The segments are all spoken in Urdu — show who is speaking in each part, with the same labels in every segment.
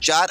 Speaker 1: 4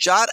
Speaker 1: 4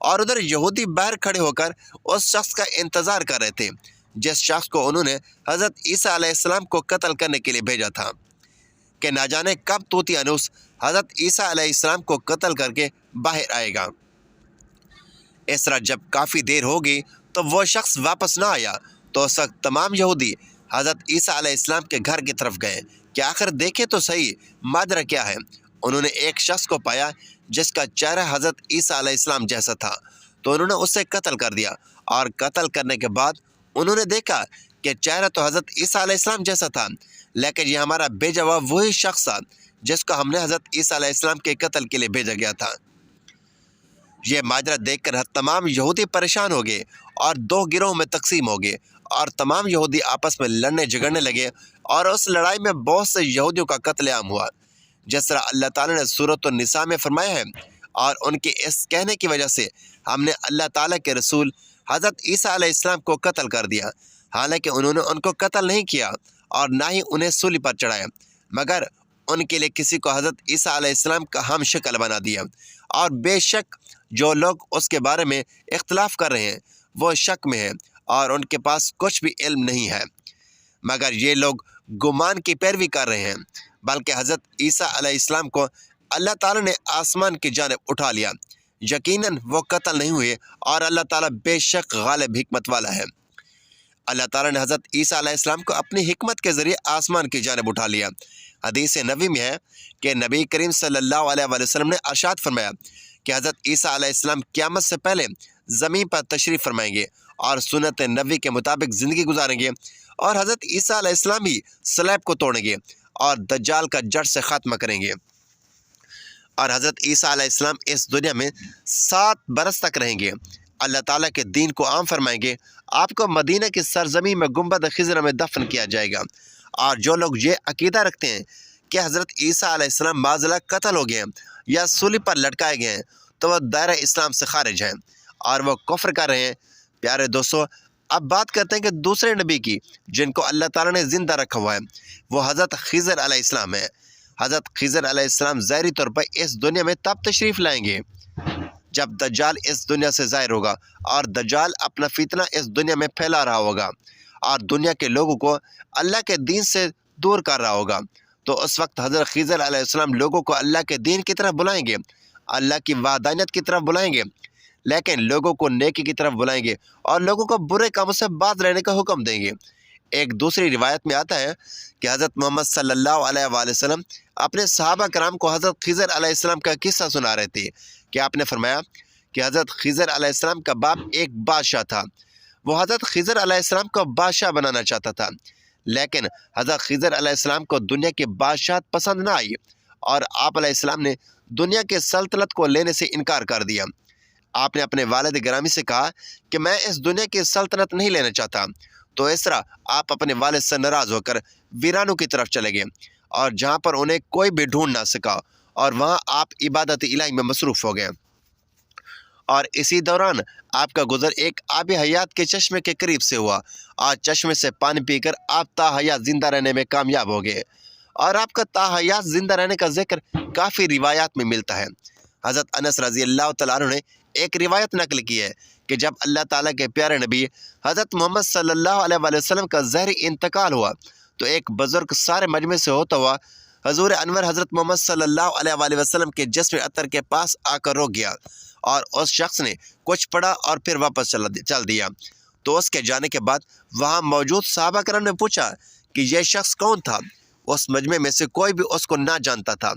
Speaker 1: اور ادھر یہودی باہر کھڑے ہو کر اس شخص کا انتظار کر رہے تھے جس شخص کو انہوں نے حضرت عیسیٰ علیہ السلام کو قتل کرنے کے لیے بھیجا تھا، کہ نہ جانے کب طوطی انوس حضرت عیسیٰ علیہ السلام کو قتل کر کے باہر آئے گا۔ اس طرح جب کافی دیر ہوگی تو وہ شخص واپس نہ آیا تو اس وقت تمام یہودی حضرت عیسیٰ علیہ السلام کے گھر کی طرف گئے کہ آخر دیکھے تو صحیح ماجرا کیا ہے۔ انہوں نے ایک شخص کو پایا جس کا چہرہ حضرت عیسیٰ علیہ السلام جیسا تھا، تو انہوں نے اسے قتل کر دیا، اور قتل کرنے کے بعد انہوں نے دیکھا کہ چہرہ تو حضرت عیسیٰ علیہ السلام جیسا تھا، لیکن یہ ہمارا بھیجا ہوا وہی شخص تھا جس کو ہم نے حضرت عیسیٰ علیہ السلام کے قتل کے لیے بھیجا گیا تھا۔ یہ ماجرا دیکھ کر تمام یہودی پریشان ہو گئے اور دو گروہوں میں تقسیم ہو گئے، اور تمام یہودی آپس میں لڑنے جھگڑنے لگے، اور اس لڑائی میں بہت سے یہودیوں کا قتل عام ہوا، جس طرح اللہ تعالیٰ نے سورۃ النساء میں فرمایا ہے۔ اور ان کے اس کہنے کی وجہ سے ہم نے اللہ تعالیٰ کے رسول حضرت عیسیٰ علیہ السلام کو قتل کر دیا، حالانکہ انہوں نے ان کو قتل نہیں کیا اور نہ ہی انہیں سولی پر چڑھایا، مگر ان کے لیے کسی کو حضرت عیسیٰ علیہ السلام کا ہم شکل بنا دیا۔ اور بے شک جو لوگ اس کے بارے میں اختلاف کر رہے ہیں وہ شک میں ہیں، اور ان کے پاس کچھ بھی علم نہیں ہے، مگر یہ لوگ گمان کی پیروی کر رہے ہیں، بلکہ حضرت عیسیٰ علیہ السلام کو اللہ تعالیٰ نے آسمان کی جانب اٹھا لیا، یقیناً وہ قتل نہیں ہوئے، اور اللہ تعالیٰ بے شک غالب حکمت والا ہے۔ اللہ تعالیٰ نے حضرت عیسیٰ علیہ السلام کو اپنی حکمت کے ذریعے آسمان کی جانب اٹھا لیا۔ حدیث نبوی میں ہے کہ نبی کریم صلی اللہ علیہ وآلہ وسلم نے ارشاد فرمایا کہ حضرت عیسیٰ علیہ السلام قیامت سے پہلے زمین پر تشریف فرمائیں گے اور سنت نبوی کے مطابق زندگی گزاریں گے، اور حضرت عیسیٰ علیہ السلام ہی صلیب کو توڑیں گے اور دجال کا جڑ سے خاتمہ کریں گے، اور حضرت عیسیٰ علیہ السلام اس دنیا میں 7 برس تک رہیں گے، اللہ تعالیٰ کے دین کو عام فرمائیں گے، آپ کو مدینہ کی سرزمین میں گنبد خضرا میں دفن کیا جائے گا۔ اور جو لوگ یہ عقیدہ رکھتے ہیں کہ حضرت عیسیٰ علیہ السلام معاذ اللہ قتل ہو گئے ہیں یا سولی پر لٹکائے گئے ہیں تو وہ دائرہ اسلام سے خارج ہیں اور وہ کفر کر رہے ہیں۔ پیارے دوستو، اب بات کرتے ہیں کہ دوسرے نبی کی جن کو اللہ تعالیٰ نے زندہ رکھا ہوا ہے، وہ حضرت خضر علیہ السلام ہے۔ حضرت خضر علیہ السلام ظاہری طور پر اس دنیا میں تب تشریف لائیں گے جب دجال اس دنیا سے ظاہر ہوگا، اور دجال اپنا فتنہ اس دنیا میں پھیلا رہا ہوگا اور دنیا کے لوگوں کو اللہ کے دین سے دور کر رہا ہوگا۔ تو اس وقت حضرت خضر علیہ السلام لوگوں کو اللہ کے دین کی طرف بلائیں گے، اللہ کی وحدانیت کی طرف بلائیں گے، لیکن لوگوں کو نیکی کی طرف بلائیں گے اور لوگوں کو برے کاموں سے باز رہنے کا حکم دیں گے۔ ایک دوسری روایت میں آتا ہے کہ حضرت محمد صلی اللہ علیہ وآلہ وسلم اپنے صحابہ کرام کو حضرت خضر علیہ السلام کا قصہ سنا رہے تھے کہ آپ نے فرمایا کہ حضرت خضر علیہ السلام کا باپ ایک بادشاہ تھا، وہ حضرت خضر علیہ السلام کو بادشاہ بنانا چاہتا تھا، لیکن حضرت خضر علیہ السلام کو دنیا کی بادشاہت پسند نہ آئی، اور آپ علیہ السلام نے دنیا کے سلطنت کو لینے سے انکار کر دیا۔ آپ نے اپنے والد گرامی سے کہا کہ میں اس دنیا کی سلطنت نہیں لینا چاہتا، تو اس طرح آپ اپنے والد سے ناراض ہو کر ویرانوں کی طرف چلے گئے، اور جہاں پر انہیں کوئی بھی ڈھونڈ نہ سکا، اور وہاں آپ عبادت الہی میں مصروف ہو گئے۔ اور اسی دوران آپ کا گزر ایک آب حیات کے چشمے کے قریب سے ہوا، اور چشمے سے پانی پی کر آپ تا حیات زندہ رہنے میں کامیاب ہو گئے، اور آپ کا تا حیات زندہ رہنے کا ذکر کافی روایات میں ملتا ہے۔ حضرت انس رضی اللہ تعالیٰ عنہ نے ایک روایت نقل کی ہے کہ جب اللہ تعالیٰ کے پیارے نبی حضرت محمد صلی اللہ علیہ وآلہ وسلم کا ظاہری انتقال ہوا تو ایک بزرگ سارے مجمع سے ہوتا ہوا حضور انور حضرت محمد صلی اللہ علیہ وآلہ وسلم کے جسم اطہر کے پاس آ کر رک گیا، اور اس شخص نے کچھ پڑھا اور پھر واپس چل دیا۔ تو اس کے جانے کے بعد وہاں موجود صحابہ کرام نے پوچھا کہ یہ شخص کون تھا؟ اس مجمع میں سے کوئی بھی اس کو نہ جانتا تھا۔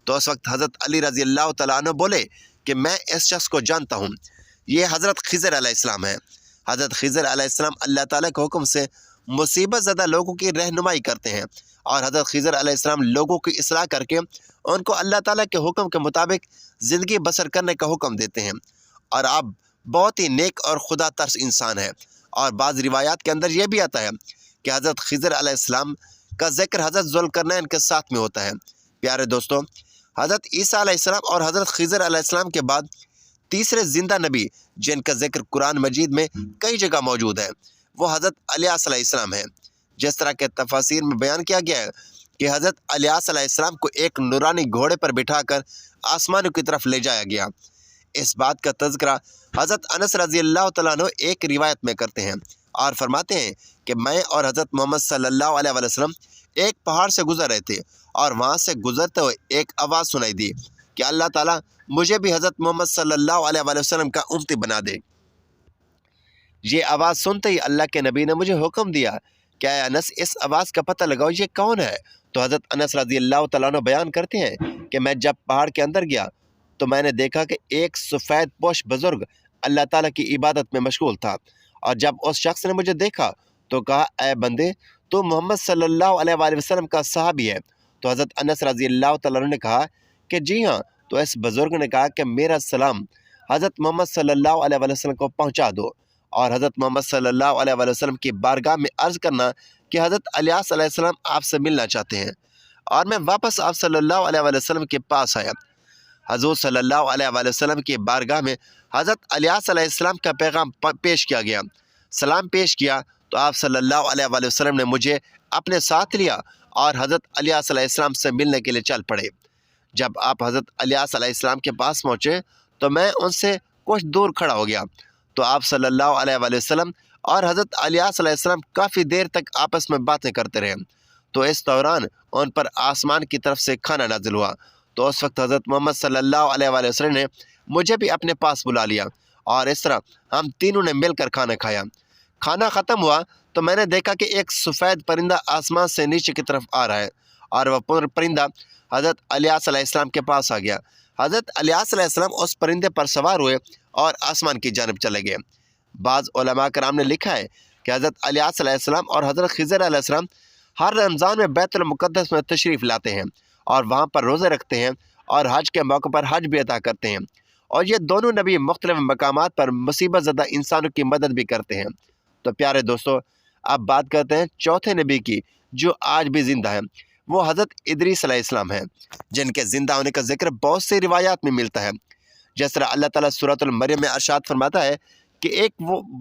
Speaker 1: تو اس وقت حضرت علی رضی اللہ تعالیٰ عنہ بولے کہ میں اس شخص کو جانتا ہوں، یہ حضرت خضر علیہ السلام ہے۔ حضرت خضر علیہ السلام اللہ تعالیٰ کے حکم سے مصیبت زدہ لوگوں کی رہنمائی کرتے ہیں، اور حضرت خضر علیہ السلام لوگوں کی اصلاح کر کے ان کو اللہ تعالیٰ کے حکم کے مطابق زندگی بسر کرنے کا حکم دیتے ہیں، اور آپ بہت ہی نیک اور خدا ترس انسان ہے۔ اور بعض روایات کے اندر یہ بھی آتا ہے کہ حضرت خضر علیہ السلام کا ذکر حضرت ذوالقرنین کے ساتھ میں ہوتا ہے۔ پیارے دوستوں، حضرت عیسیٰ علیہ السلام اور حضرت خضر علیہ السلام کے بعد تیسرے زندہ نبی جن کا ذکر قرآن مجید میں کئی جگہ موجود ہے وہ حضرت الیاس علیہ السلام ہے۔ جس طرح کے تفاسیر میں بیان کیا گیا ہے کہ حضرت الیاس علیہ السلام کو ایک نورانی گھوڑے پر بٹھا کر آسمانوں کی طرف لے جایا گیا۔ اس بات کا تذکرہ حضرت انس رضی اللہ تعالیٰ عنہ ایک روایت میں کرتے ہیں اور فرماتے ہیں کہ میں اور حضرت محمد صلی اللہ علیہ وسلم ایک پہاڑ سے گزر رہے تھے اور وہاں سے گزرتے ہوئے ایک آواز سنائی دی کہ اللہ تعالیٰ مجھے بھی حضرت محمد صلی اللہ علیہ وسلم کا امتی بنا دے۔ یہ آواز سنتے ہی اللہ کے نبی نے مجھے حکم دیا کہ اے انس اس آواز کا پتہ لگاؤ یہ کون ہے۔ تو حضرت انس رضی اللہ تعالیٰ عنہ بیان کرتے ہیں کہ میں جب پہاڑ کے اندر گیا تو میں نے دیکھا کہ ایک سفید پوش بزرگ اللہ تعالیٰ کی عبادت میں مشغول تھا، اور جب اس شخص نے مجھے دیکھا تو کہا اے بندے تو محمد صلی اللہ علیہ وآلہ وسلم کا صحابی ہے۔ تو حضرت انس رضی اللہ تعالیٰ عنہ نے کہا کہ جی ہاں۔ تو اس بزرگ نے کہا کہ میرا سلام حضرت محمد صلی اللہ علیہ وآلہ وسلم کو پہنچا دو، اور حضرت محمد صلی اللہ علیہ وآلہ وسلم کی بارگاہ میں عرض کرنا کہ حضرت الیاس علیہ السلام آپ سے ملنا چاہتے ہیں۔ اور میں واپس آپ صلی اللہ علیہ وآلہ وسلم کے پاس آیا۔ حضور صلی اللہ علیہ وآلہ وسلم کی بارگاہ میں حضرت الیاس علیہ السلام کا پیغام پیش کیا گیا، سلام پیش کیا تو آپ صلی اللہ علیہ وآلہ وسلم نے مجھے اپنے ساتھ لیا اور حضرت الیاس علیہ السلام سے ملنے کے لیے چل پڑے۔ جب آپ حضرت الیاس علیہ السلام کے پاس پہنچے تو میں ان سے کچھ دور کھڑا ہو گیا، تو آپ صلی اللہ علیہ وآلہ وسلم اور حضرت الیاس علیہ السلام کافی دیر تک آپس میں باتیں کرتے رہے۔ تو اس دوران ان پر آسمان کی طرف سے کھانا نازل ہوا، تو اس وقت حضرت محمد صلی اللہ علیہ وآلہ وسلم نے مجھے بھی اپنے پاس بلا لیا، اور اس طرح ہم تینوں نے مل کر کھانا کھایا۔ کھانا ختم ہوا تو میں نے دیکھا کہ ایک سفید پرندہ آسمان سے نیچے کی طرف آ رہا ہے، اور وہ پرندہ حضرت الیاس علیہ السلام کے پاس آ گیا۔ حضرت الیاس علیہ السلام اس پرندے پر سوار ہوئے اور آسمان کی جانب چلے گئے۔ بعض علماء کرام نے لکھا ہے کہ حضرت الیاس علیہ السلام اور حضرت خضر علیہ السلام ہر رمضان میں بیت المقدس میں تشریف لاتے ہیں اور وہاں پر روزے رکھتے ہیں اور حج کے موقع پر حج بھی ادا کرتے ہیں، اور یہ دونوں نبی مختلف مقامات پر مصیبت زدہ انسانوں کی مدد بھی کرتے ہیں۔ تو پیارے دوستو، اب بات کرتے ہیں چوتھے نبی کی جو آج بھی زندہ ہیں، وہ حضرت ادریس علیہ السلام ہیں، جن کے زندہ ہونے کا ذکر بہت سی روایات میں ملتا ہے۔ جس طرح اللہ تعالیٰ سورۃ المریم میں ارشاد فرماتا ہے کہ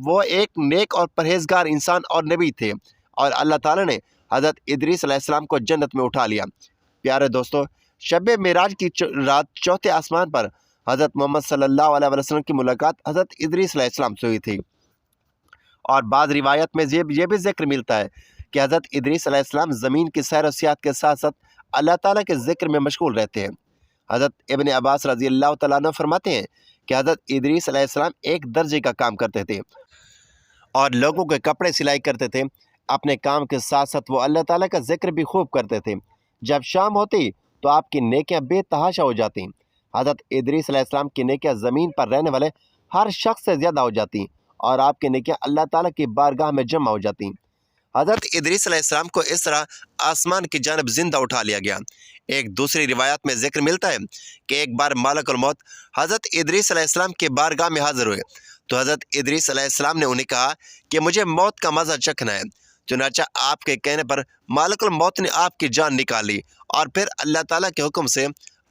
Speaker 1: وہ ایک نیک اور پرہیزگار انسان اور نبی تھے، اور اللہ تعالیٰ نے حضرت ادریس علیہ السلام کو جنت میں اٹھا لیا۔ پیارے دوستو، شب معراج کی رات چوتھے آسمان پر حضرت محمد صلی اللہ علیہ وسلم کی ملاقات حضرت ادریس علیہ السلام سے ہوئی تھی، اور بعض روایت میں یہ بھی ذکر ملتا ہے کہ حضرت ادریس علیہ السلام زمین کی سیر و سیاحت کے ساتھ ساتھ اللہ تعالیٰ کے ذکر میں مشغول رہتے ہیں۔ حضرت ابن عباس رضی اللہ تعالیٰ عنہ فرماتے ہیں کہ حضرت ادریس علیہ السلام ایک درزی کا کام کرتے تھے اور لوگوں کے کپڑے سلائی کرتے تھے۔ اپنے کام کے ساتھ ساتھ وہ اللہ تعالیٰ کا ذکر بھی خوب کرتے تھے۔ جب شام ہوتی تو آپ کی نیکیاں بے تحاشا ہو جاتی۔ حضرت ادریس علیہ السلام کی نیکیاں زمین پر رہنے والے ہر شخص سے زیادہ ہو جاتی، اور آپ کی نیکیاں اللہ تعالیٰ کی بارگاہ میں جمع ہو جاتی۔ حضرت ادریس علیہ السلام کو اس طرح آسمان کی جانب زندہ اٹھا لیا گیا۔ ایک دوسری روایت میں ذکر ملتا ہے کہ ایک بار ملک الموت حضرت ادریس علیہ السلام کی بارگاہ میں حاضر ہوئے، تو حضرت ادریس علیہ السلام نے انہیں کہا کہ مجھے موت کا مزہ چکھنا ہے۔ چنانچہ آپ کے کہنے پر ملک الموت نے آپ کی جان نکالی اور پھر اللہ تعالیٰ کے حکم سے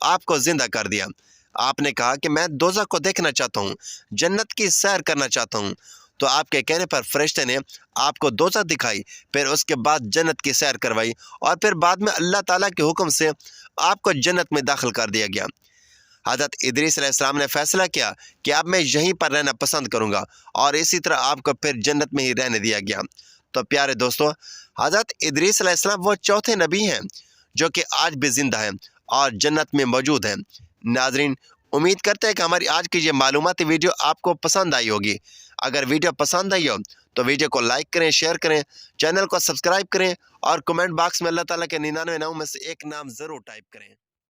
Speaker 1: آپ کو زندہ کر دیا۔ آپ نے کہا کہ میں دوزخ کو دیکھنا چاہتا ہوں، جنت کی سیر کرنا چاہتا ہوں۔ تو آپ کے کہنے پر فرشتے نے آپ کو دوزخ دکھائی، پھر اس کے بعد جنت کی سیر کروائی، اور پھر بعد میں اللہ تعالیٰ کے حکم سے آپ کو جنت میں داخل کر دیا گیا۔ حضرت ادریس علیہ السلام نے فیصلہ کیا کہ اب میں یہیں پر رہنا پسند کروں گا، اور اسی طرح آپ کو پھر جنت میں ہی رہنے دیا گیا۔ تو پیارے دوستو، حضرت ادریس علیہ السلام وہ چوتھے نبی ہیں جو کہ آج بھی زندہ ہیں اور جنت میں موجود ہیں۔ ناظرین، امید کرتے ہیں کہ ہماری آج کی یہ معلوماتی ویڈیو آپ کو پسند آئی ہوگی۔ اگر ویڈیو پسند آئی ہو تو ویڈیو کو لائک کریں، شیئر کریں، چینل کو سبسکرائب کریں، اور کمنٹ باکس میں اللہ تعالیٰ کے 99 ناموں میں سے ایک نام ضرور ٹائپ کریں۔